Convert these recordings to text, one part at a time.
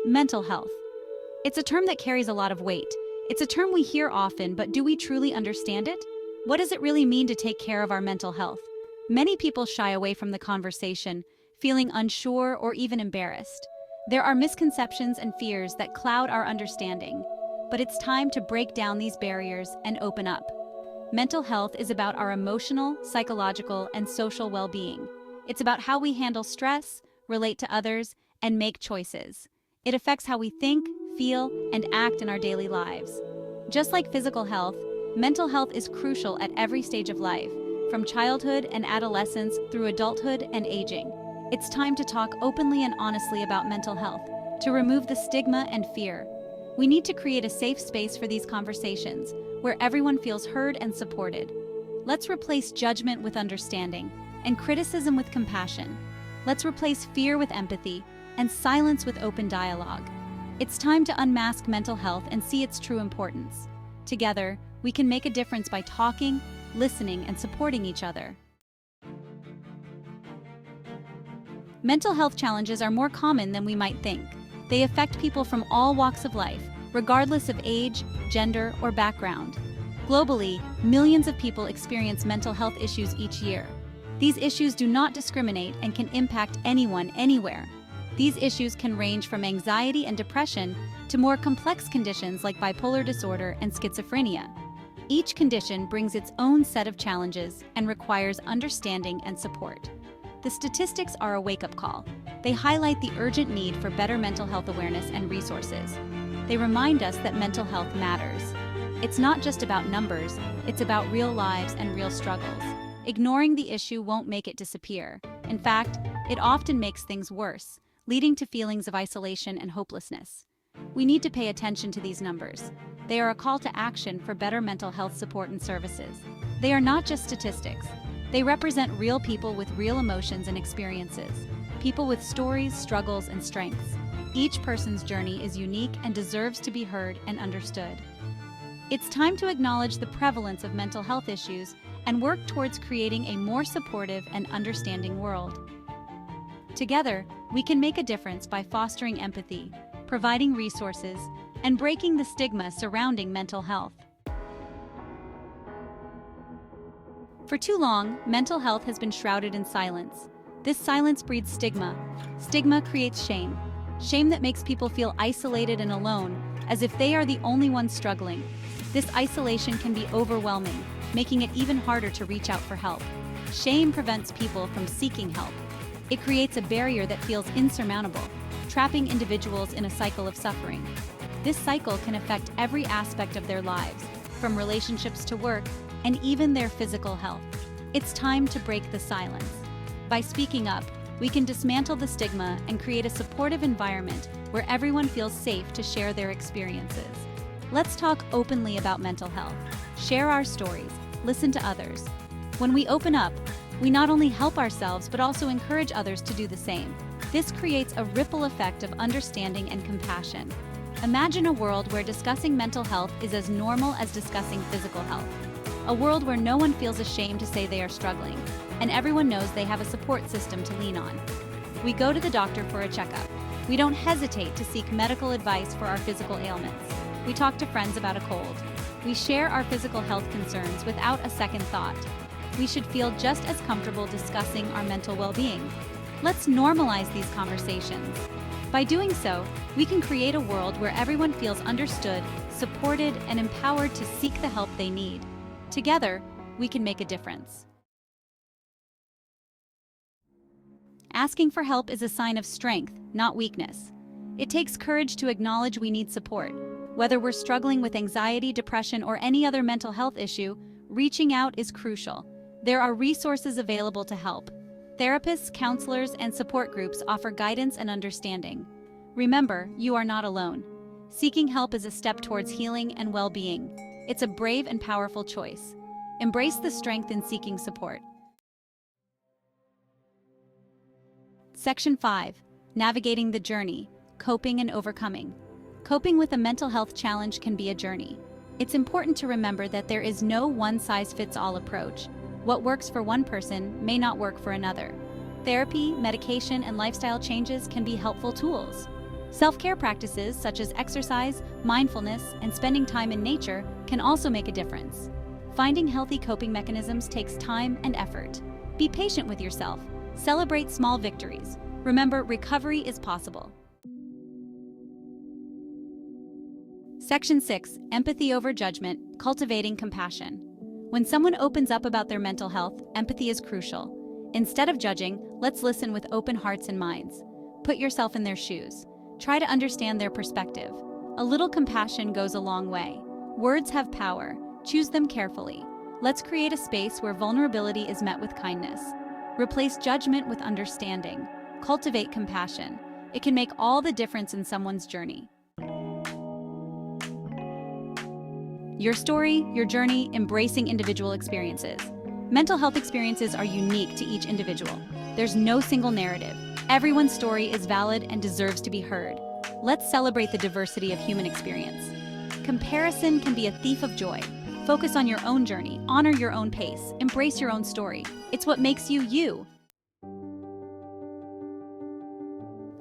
Mental health. It's a term that carries a lot of weight. It's a term we hear often, but do we truly understand it? What does it really mean to take care of our mental health? Many people shy away from the conversation, feeling unsure or even embarrassed. There are misconceptions and fears that cloud our understanding, but it's time to break down these barriers and open up. Mental health is about our emotional, psychological, and social well-being. It's about how we handle stress, relate to others, and make choices. It affects how we think, feel, and act in our daily lives. Just like physical health, mental health is crucial at every stage of life, from childhood and adolescence through adulthood and aging. It's time to talk openly and honestly about mental health, to remove the stigma and fear. We need to create a safe space for these conversations, where everyone feels heard and supported. Let's replace judgment with understanding, and criticism with compassion. Let's replace fear with empathy, and silence with open dialogue. It's time to unmask mental health and see its true importance. Together, we can make a difference by talking, listening, and supporting each other. Mental health challenges are more common than we might think. They affect people from all walks of life, regardless of age, gender, or background. Globally, millions of people experience mental health issues each year. These issues do not discriminate and can impact anyone, anywhere. These issues can range from anxiety and depression to more complex conditions like bipolar disorder and schizophrenia. Each condition brings its own set of challenges and requires understanding and support. The statistics are a wake-up call. They highlight the urgent need for better mental health awareness and resources. They remind us that mental health matters. It's not just about numbers, it's about real lives and real struggles. Ignoring the issue won't make it disappear. In fact, it often makes things worse, leading to feelings of isolation and hopelessness. We need to pay attention to these numbers. They are a call to action for better mental health support and services. They are not just statistics. They represent real people with real emotions and experiences, people with stories, struggles, and strengths. Each person's journey is unique and deserves to be heard and understood. It's time to acknowledge the prevalence of mental health issues and work towards creating a more supportive and understanding world. Together, we can make a difference by fostering empathy, providing resources, and breaking the stigma surrounding mental health. For too long, mental health has been shrouded in silence. This silence breeds stigma. Stigma creates shame. Shame that makes people feel isolated and alone, as if they are the only ones struggling. This isolation can be overwhelming, making it even harder to reach out for help. Shame prevents people from seeking help. It creates a barrier that feels insurmountable, trapping individuals in a cycle of suffering. This cycle can affect every aspect of their lives, from relationships to work, and even their physical health. It's time to break the silence. By speaking up, we can dismantle the stigma and create a supportive environment where everyone feels safe to share their experiences. Let's talk openly about mental health. Share our stories, listen to others. When we open up, we not only help ourselves but also encourage others to do the same. This creates a ripple effect of understanding and compassion. Imagine a world where discussing mental health is as normal as discussing physical health. A world where no one feels ashamed to say they are struggling, and everyone knows they have a support system to lean on. We go to the doctor for a checkup. We don't hesitate to seek medical advice for our physical ailments. We talk to friends about a cold. We share our physical health concerns without a second thought. We should feel just as comfortable discussing our mental well-being. Let's normalize these conversations. By doing so, we can create a world where everyone feels understood, supported, and empowered to seek the help they need. Together, we can make a difference. Asking for help is a sign of strength, not weakness. It takes courage to acknowledge we need support. Whether we're struggling with anxiety, depression, or any other mental health issue, reaching out is crucial. There are resources available to help. Therapists, counselors, and support groups offer guidance and understanding. Remember, you are not alone. Seeking help is a step towards healing and well-being. It's a brave and powerful choice. Embrace the strength in seeking support. Section 5. Navigating the journey, coping and overcoming. Coping with a mental health challenge can be a journey. It's important to remember that there is no one-size-fits-all approach. What works for one person may not work for another. Therapy, medication, and lifestyle changes can be helpful tools. Self-care practices such as exercise, mindfulness, and spending time in nature can also make a difference. Finding healthy coping mechanisms takes time and effort. Be patient with yourself. Celebrate small victories. Remember, recovery is possible. Section 6. Empathy over judgment, cultivating compassion. When someone opens up about their mental health, empathy is crucial. Instead of judging, let's listen with open hearts and minds. Put yourself in their shoes. Try to understand their perspective. A little compassion goes a long way. Words have power. Choose them carefully. Let's create a space where vulnerability is met with kindness. Replace judgment with understanding. Cultivate compassion. It can make all the difference in someone's journey. Your story, your journey, embracing individual experiences. Mental health experiences are unique to each individual. There's no single narrative. Everyone's story is valid and deserves to be heard. Let's celebrate the diversity of human experience. Comparison can be a thief of joy. Focus on your own journey, honor your own pace, embrace your own story. It's what makes you you.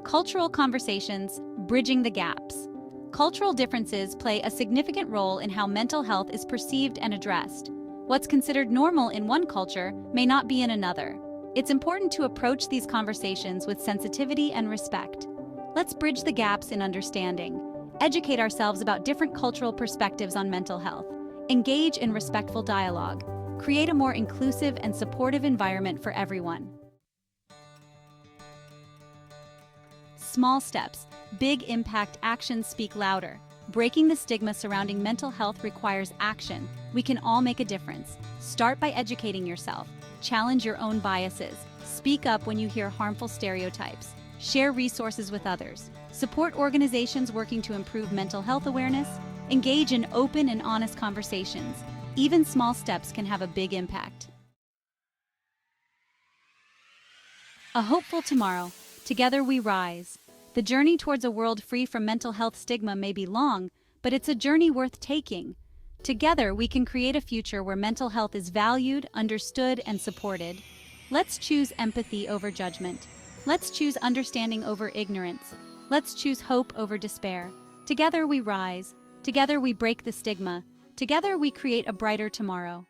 Cultural conversations, bridging the gaps. Cultural differences play a significant role in how mental health is perceived and addressed. What's considered normal in one culture may not be in another. It's important to approach these conversations with sensitivity and respect. Let's bridge the gaps in understanding. Educate ourselves about different cultural perspectives on mental health. Engage in respectful dialogue. Create a more inclusive and supportive environment for everyone. Small steps, big impact. Actions speak louder. Breaking the stigma surrounding mental health requires action. We can all make a difference. Start by educating yourself. Challenge your own biases. Speak up when you hear harmful stereotypes. Share resources with others. Support organizations working to improve mental health awareness. Engage in open and honest conversations. Even small steps can have a big impact. A hopeful tomorrow. Together we rise. The journey towards a world free from mental health stigma may be long, but it's a journey worth taking. Together, we can create a future where mental health is valued, understood, and supported. Let's choose empathy over judgment. Let's choose understanding over ignorance. Let's choose hope over despair. Together we rise. Together we break the stigma. Together we create a brighter tomorrow.